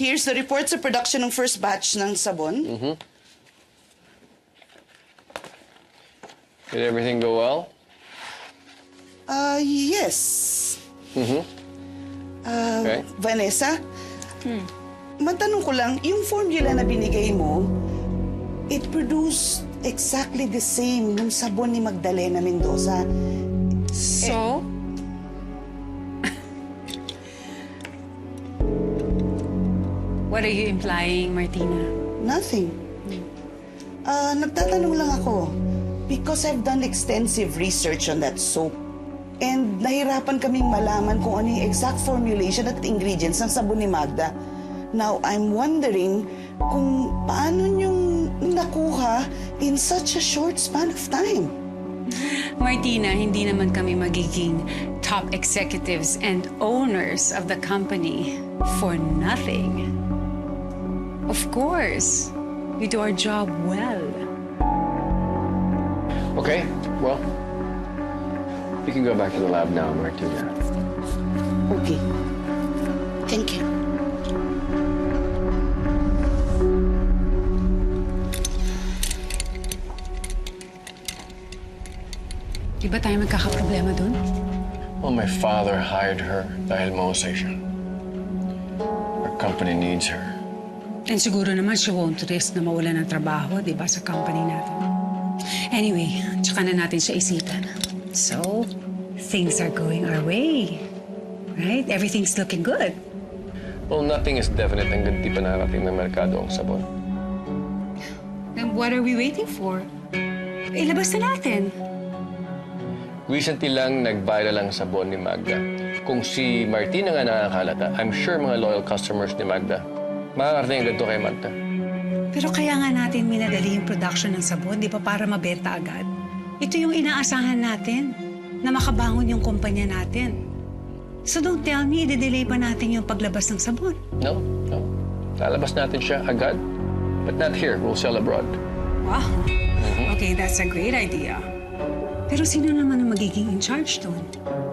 Here's the report sa production ng first batch ng sabon. Did everything go well? Yes. Okay. Vanessa, matanong ko lang, yung formula na binigay mo, it produced exactly the same nung sabon ni Magdalena Mendoza. So? What are you implying, Martina? Nothing. Nagtatanong lang ako because I've done extensive research on that soap. And nahirapan kaming malaman kung ano yung exact formulation at ingredients ng sabon ni Magda. Now, I'm wondering kung paano niyong nakuha in such a short span of time. Martina, hindi naman kami magiging top executives and owners of the company for nothing. Of course, we do our job well. Okay, well, you can go back to the lab now, Martina. Okay. Thank you. Di ba tayo magkakaproblema dun? Well, my father hired her dahil mahusay siya. Our company needs her. And siguro naman she won't risk na mawala ng trabaho, di ba, sa company natin. Anyway, tsaka na natin siya isipan. So, things are going our way. Right? Everything's looking good. Well, nothing is definite hanggang di pa narating ng merkado ang sabon. Then what are we waiting for? Ilabas na natin. Recently lang nag-viral ang sabon ni Magda. Kung si Martina nga nakakalata, I'm sure mga loyal customers ni Magda makakarating agad to kay Magda. Pero kaya nga natin minadali yung production ng sabon, di ba, para mabenta agad? Ito yung inaasahan natin, na makabangon yung kumpanya natin. So don't tell me, i-delay pa natin yung paglabas ng sabon. No. Lalabas natin siya agad. But not here. We'll sell abroad. Wow. Okay, that's a great idea. Pero sino naman ang magiging in charge doon?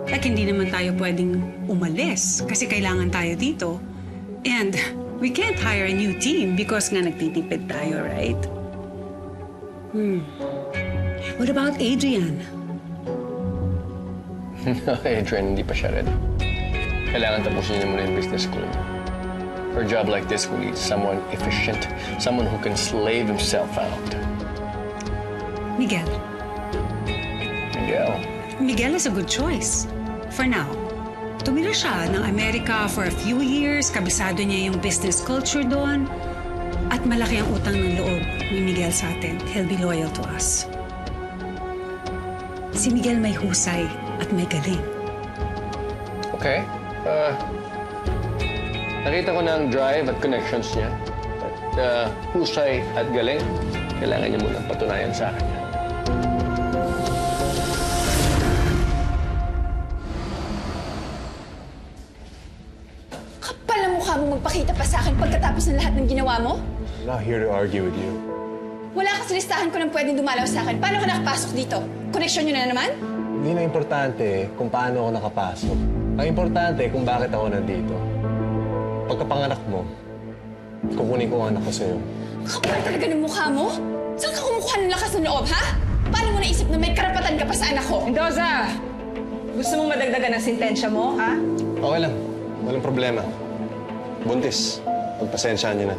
Like, hindi naman tayo pwedeng umalis kasi kailangan tayo dito. And we can't hire a new team because nga nagtitipid tayo, right? What about Adrian? Adrian, hindi pa siya ready. Kailangan tapusin niya muna yung business school. For a job like this, we need someone efficient, someone who can slave himself out. Miguel. Miguel is a good choice. For now. Tumira siya ng Amerika for a few years, kabisado niya yung business culture doon, at malaki ang utang ng loob ni Miguel sa atin. He'll be loyal to us. Si Miguel may husay at may galing. Okay. Nakita ko na ang drive at connections niya. At husay at galing, kailangan niya munang patunayan sa akin. Kapal ang mukha mo magpakita pa sa akin pagkatapos ng lahat ng ginawa mo? I'm not here to argue with you. Wala ka sa listahan ko ng pwedeng dumalaw sa akin. Paano ka nakapasok dito? Koneksyon nyo na naman? Hindi na importante kung paano ako nakapasok. Ang importante kung bakit ako nandito. Pagkapanganak mo, kukunin ko ang anak ko sa'yo. Kapal talaga ng mukha mo? Saan ka kumukuha ng lakas ng loob, ha? Paano mo naisip na may karapatan ka pa sa anak ko? Mendoza! Gusto mong madagdagan ang sintensya mo, ha? Okay lang. Walang problema. Buntis. Pagpasensyaan niyo na.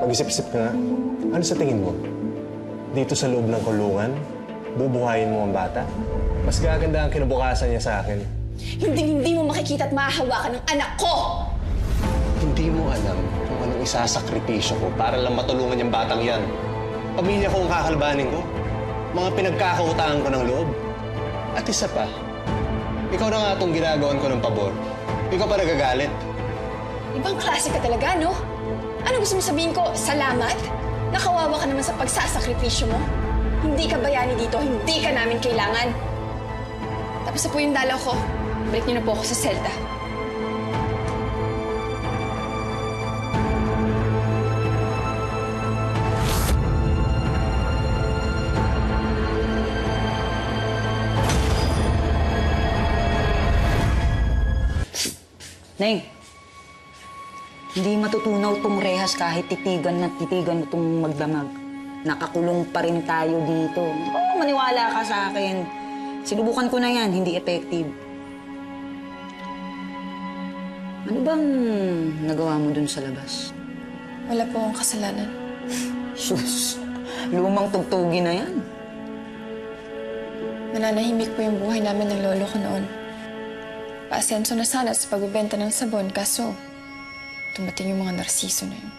Mag-isip-isip ka nga. Ano sa tingin mo? Dito sa loob ng kulungan, bubuhayin mo ang bata? Mas gaganda ang kinabukasan niya sa akin. Hindi mo makikita at mahahawakan ng anak ko! Hindi mo alam kung anong isasakripisyo ko para lang matulungan yung batang yan. Pamilya ko ang kakalbanin ko. Mga pinagkakautangan ko ng loob. At isa pa, ikaw na nga itong ginagawan ko ng pabor. Ikaw pa nagagalit. Ibang klase ka talaga, no? Ano gusto mo sabihin ko? Salamat? Nakawawa ka naman sa pagsasakripisyo mo? Hindi ka bayani dito, hindi ka namin kailangan. Tapos na po yung dalaw ko. Balik niyo na po ako sa selda. Neng, hindi matutunaw tong rehas kahit titigan na titigan mo tong magdamag. Nakakulong pa rin tayo dito. Oo, maniwala ka sa akin. Sinubukan ko na yan, hindi effective. Ano bang nagawa mo dun sa labas? Wala po akong kasalanan. Sus, lumang tugtugin na yan. Nananahimik po yung buhay namin ng lolo ko noon. Paasenso na sana sa pagbebenta ng sabon, kaso tumating yung mga narsiso na yun.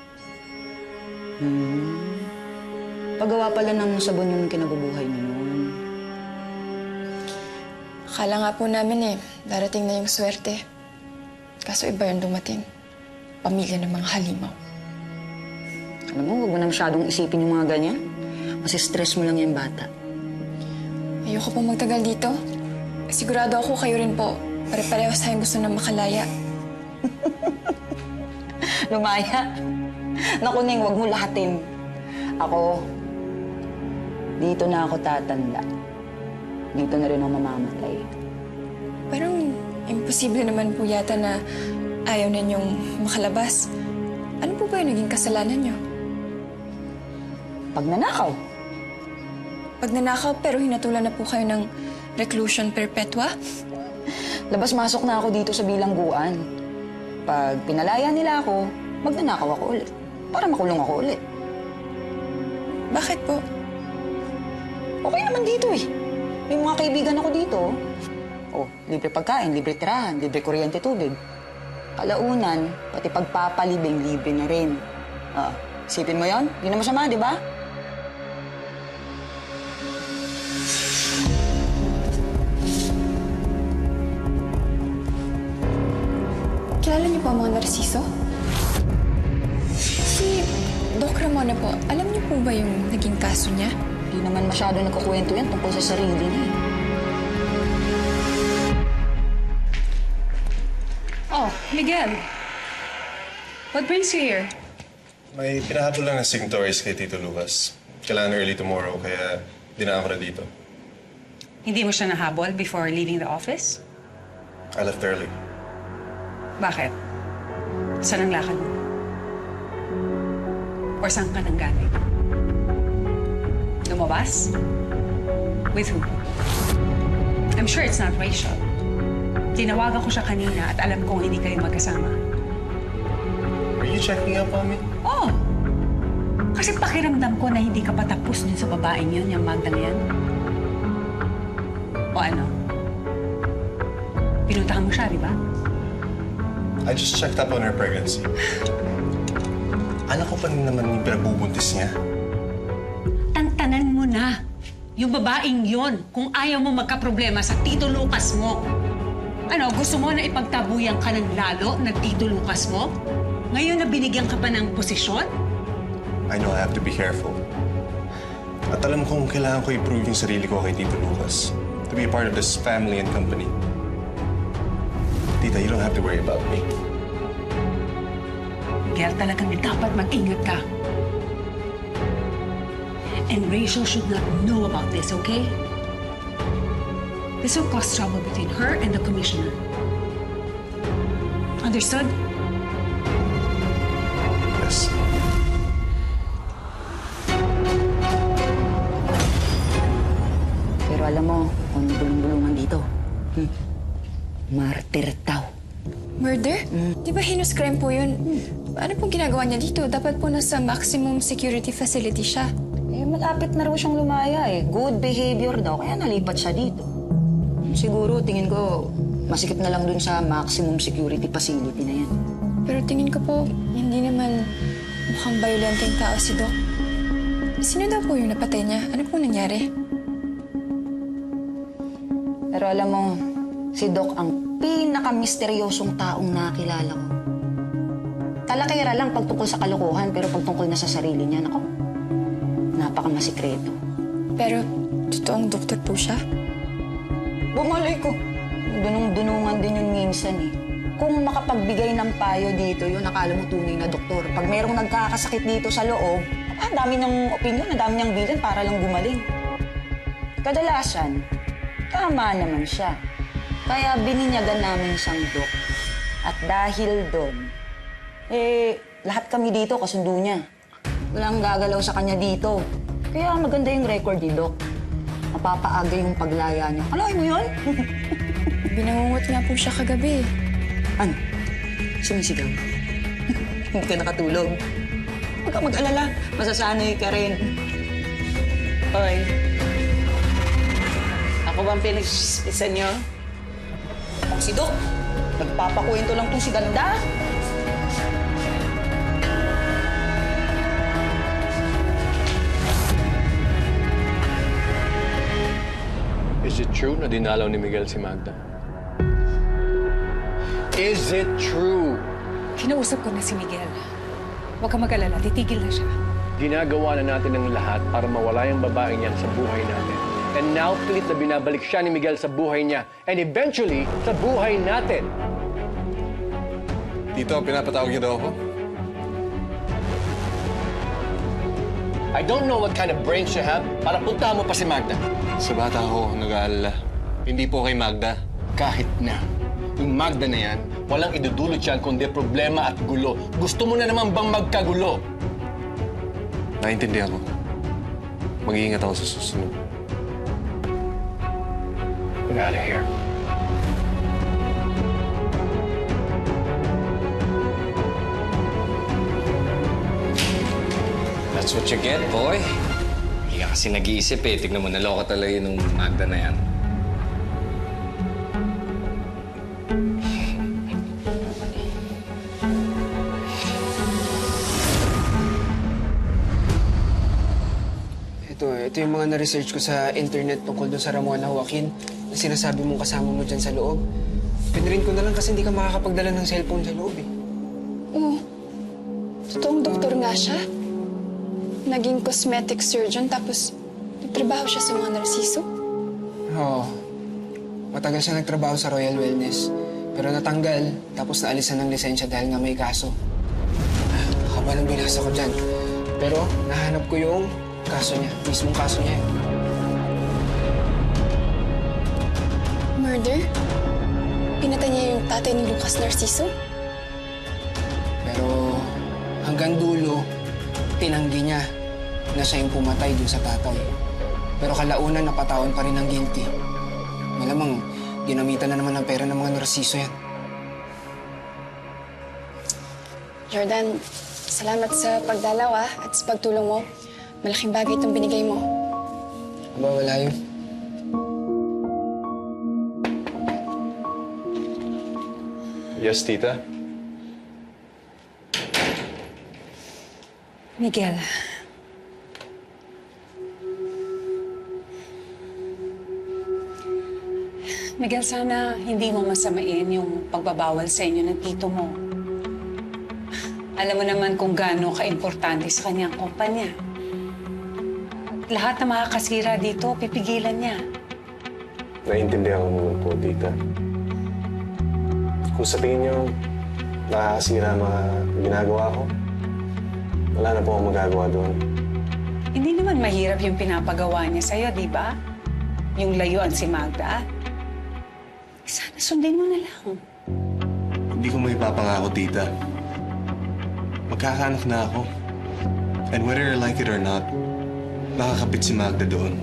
Paggawa pala ng sabon yung kinabubuhay mo noon. Akala nga po namin darating na yung swerte. Kaso iba yung dumating. Pamilya ng mga halimaw. Alam mo, huwag mo na masyadong isipin yung mga ganyan. Kasi stress mo lang yung bata. Ayoko po magtagal dito. Sigurado ako kayo rin po. Pare-parehas tayong gusto na makalaya. Lumaya. Naku, Neng, huwag mo lahatin. Ako, dito na ako tatanda. Dito na rin ako mamamatay. Parang imposible naman po yata na ayaw ninyong makalabas. Ano po ba yung naging kasalanan niyo? Pagnanakaw. Pagnanakaw pero hinatulan na po kayo ng reclusion perpetua? Labas-masok na ako dito sa bilangguan. Pag pinalaya nila ako, magnanakaw ako ulit. Para makulong ako ulit. Bakit po? Okay naman dito eh. May mga kaibigan ako dito. Oh, libre pagkain, libre tirahan, libre kuryente tubig. Kalaunan, pati pagpapalibing, libre na rin. Isipin mo yon? Hindi na masama, di ba? Kilala niyo po ang mga narsiso? Si Doc Ramona po, alam niyo po ba yung naging kaso niya? Hindi naman masyado nagkukwento yan tungkol sa sarili niya eh. Oh, Miguel. What brings you here? May pinahabol lang na signatories kay Tito Lucas. Kailangan early tomorrow, kaya dinaan ko na dito. Hindi mo siya nahabol before leaving the office? I left early. Bakit? Saan ang lakad mo? Or saan ka nang galing? Lumabas? With who? I'm sure it's not Rachel. Tinawagan ko siya kanina at alam kong hindi kayo magkasama. Are you checking up on me? Oh! Kasi pakiramdam ko na hindi ka pa tapos dun sa babaeng yun, yung Magdang yan. O ano? Pinuntahan mo siya, di ba? I just checked up on her pregnancy. Anak ko pa rin naman yung pinagbubuntis niya. Tantanan mo na yung babaeng yon kung ayaw mo magkaproblema sa Tito Lucas mo. Ano, gusto mo na ipagtabuyan ka ng lalo na Tito Lucas mo? Ngayon na binigyan ka pa ng posisyon? I know I have to be careful. At alam kong kailangan ko i-prove yung sarili ko kay Tito Lucas to be a part of this family and company. Tita, you don't have to worry about me. Miguel, talagang dapat mag-ingat ka. And Rachel should not know about this, okay? This will cause trouble between her and the commissioner. Understood? Yes. Pero alam mo, kung bulong-bulungan dito, martir tao. Murder? Di ba heinous crime po yun? Ano pong ginagawa niya dito? Dapat po nasa maximum security facility siya. Eh, malapit na raw siyang lumaya eh. Good behavior daw, kaya nalipat siya dito. Siguro, tingin ko, masikip na lang dun sa maximum security facility na yan. Pero tingin ko po, hindi naman mukhang violenteng tao si Doc. Sino daw po yung napatay niya? Ano pong nangyari? Pero alam mo, si Doc ang pinaka-misteryosong taong nakilala ko. Talakira lang pagtungkol sa kalokohan, pero pagtungkol na sa sarili niya, nako, napaka-masikreto. Pero totoong doktor po siya? Bumalay ko. Dunong-dunungan din yun minsan eh. Kung makapagbigay ng payo dito, yun, akala mo tunay na doktor. Pag merong nagkakasakit dito sa loob, ang dami niyang opinion, ang dami niyang bilan para lang gumaling. Kadalasan, tama naman siya. Kaya bininyagan namin siyang Dok. At dahil doon, lahat kami dito kasundo niya. Walang gagalaw sa kanya dito. Kaya maganda yung record ni Doc. Mapapaaga yung paglaya niya. Alain mo yun? Binangungot nga po siya kagabi. Ano? Sumisigaw. Hindi ka nakatulog. Huwag kang mag-alala. Masasanay ka rin. Hoy. Ako bang pinagsispisan niyo? Ako si Doc. Nagpapakwento lang tong si Ganda. Is it true na dinalaw ni Miguel si Magda? Is it true? Kinausap ko na si Miguel. Huwag ka mag-alala, titigil na siya. Ginagawa na natin ang lahat para mawala yung babaeng yan sa buhay natin. And now, pilit na binabalik siya ni Miguel sa buhay niya. And eventually, sa buhay natin. Tito, pinapatawag niyo daw ako? I don't know what kind of brains you have para puntahan mo pa si Magda. Sa bata ako, nag-aalala. Hindi po kay Magda. Kahit na. Yung Magda na yan, walang idudulot yan kundi problema at gulo. Gusto mo na naman bang magkagulo? Naintindihan ko. Mag-iingat ako sa susunod. Get out of here. That's what you get, boy. Hindi ka kasi nag-iisip eh. Tignan mo, naloka talaga yun ng Magda na yan. Ito yung mga na-research ko sa internet tungkol doon sa Ramona Joaquin na sinasabi mong kasama mo dyan sa loob. Pinrin ko na lang kasi hindi ka makakapagdala ng cellphone sa loob eh. Oo. Totoong doktor nga siya. Naging cosmetic surgeon tapos nagtrabaho siya sa mga narsiso. Oo. Matagal siya nagtrabaho sa Royal Wellness. Pero natanggal, tapos naalisan ng lisensya dahil nga may kaso. Haba ng binasa ko dyan. Pero nahanap ko yung kaso niya. Mismong kaso niya. Murder? Pinatay niya yung tatay ni Lucas Narciso? Pero hanggang dulo, tinanggi niya na siya yung pumatay dun sa tatay. Pero kalaunan, napatawan pa rin ng guilty. Malamang, ginamitan na naman ng pera ng mga narsiso yan. Jordan, salamat sa pagdalaw at sa pagtulong mo. Malaking bagay itong binigay mo. Aba, wala yun. Yes, tita? Miguel. Miguel, sana hindi mo masamain yung pagbabawal sa inyo ng tito mo. Alam mo naman kung gaano ka-importante sa kanyang kumpanya. At lahat na makakasira dito, pipigilan niya. Naiintindihan ko naman po, tita. Kung sa tingin niyo, nakakasira ang mga ginagawa ko, wala na po akong magagawa doon. Hindi naman mahirap yung pinapagawa niya sa'yo, di ba? Yung layuan si Magda. Sana sundin mo na lang. Hindi ko maipapangako, tita. Magkakaanak na ako. And whether I like it or not, nakakapit si Magda doon.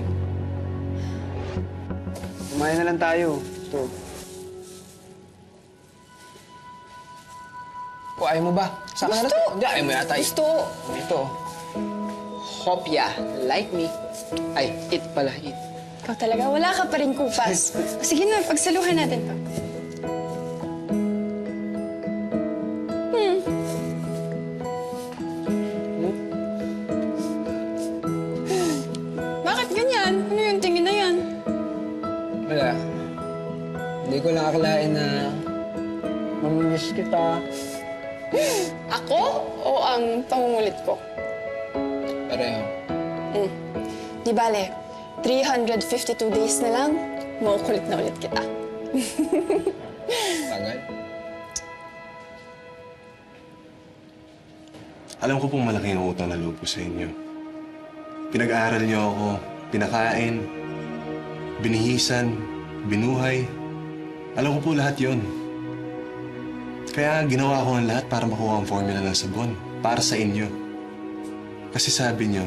Kumain na lang tayo. Ito. O, ayaw mo ba? Saka na to. Hindi, ayaw mo yata. Gusto! Ito. Hopya. Like me. Ay, eat pala. Eat. Ikaw talaga, wala ka pa rin kupas. Sige na, pagsaluhan natin to. Bakit ganyan? Ano yung tingin na yan? Wala. Hindi ko lang akalain na mamimiss kita. Ako o ang pangungulit ko? Pareho. Di bale, 352 days na lang, maukulit na ulit kita. Tagal. Alam ko pong malaki ang utang na loob ko sa inyo. Pinag-aaral niyo ako, pinakain, binihisan, binuhay. Alam ko po lahat yon. Kaya ginawa ko ang lahat para makuha ang formula ng sabon. Para sa inyo. Kasi sabi niyo,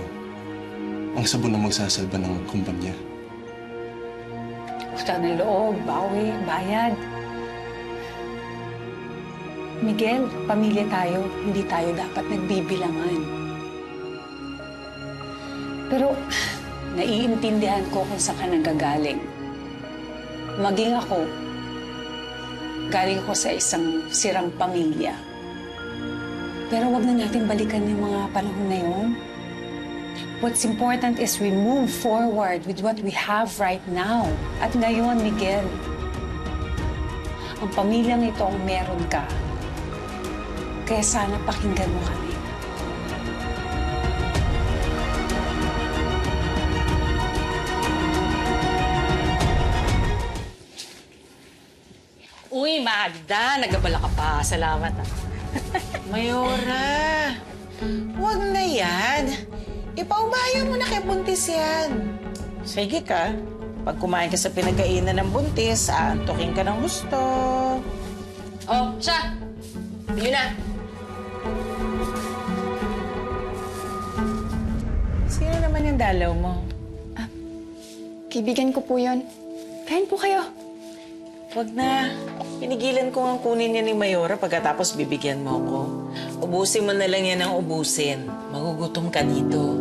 ang sabon ang magsasalba ng kumpanya. Utang ng loob, bawi, bayad. Miguel, pamilya tayo. Hindi tayo dapat nagbibilangan. Pero naiintindihan ko kung saan ka nanggagaling. Maging ako, galing ako sa isang sirang pamilya. Pero wag na natin balikan yung mga panahon na yun. What's important is we move forward with what we have right now. At ngayon, Miguel, ang pamilyang ito ang meron ka. Kaya sana pakinggan mo kami. Uy, Magda, nagabala ka pa. Salamat. Mayora, huwag na yan. Ipaubaya mo na kay Buntis yan. Sige ka, pag kumain ka sa pinagkainan ng Buntis, aantokin ka ng gusto. Oh, siya! Bili na! Sino naman yung dalaw mo? Kaibigan ko po yun. Kain po kayo. Huwag na. Pinigilan ko nga kunin yan ni Mayora pagkatapos bibigyan mo ko. Ubusin mo na lang yan ang ubusin. Magugutom ka dito.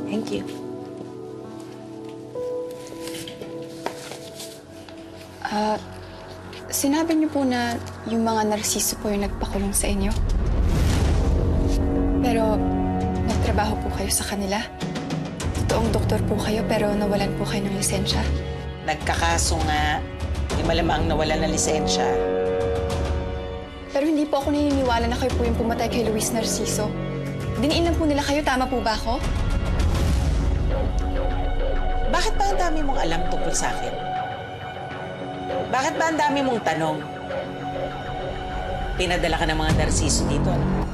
Thank you. Sinabi niyo po na yung mga narsiso po yung nagpakulong sa inyo. Pero nagtrabaho po kayo sa kanila. Totoong doktor po kayo pero nawalan po kayo ng lisensya. Nagkakaso nga. Di malamang nawalan ng lisensya. Pero hindi po ako naniniwala na kayo po yung pumatay kay Luis Narciso. Diniinan po nila kayo, tama po ba ako? Bakit ba ang dami mong alam tungkol sa akin? Bakit ba ang dami mong tanong? Pinadala ka ng mga narsiso dito, ano?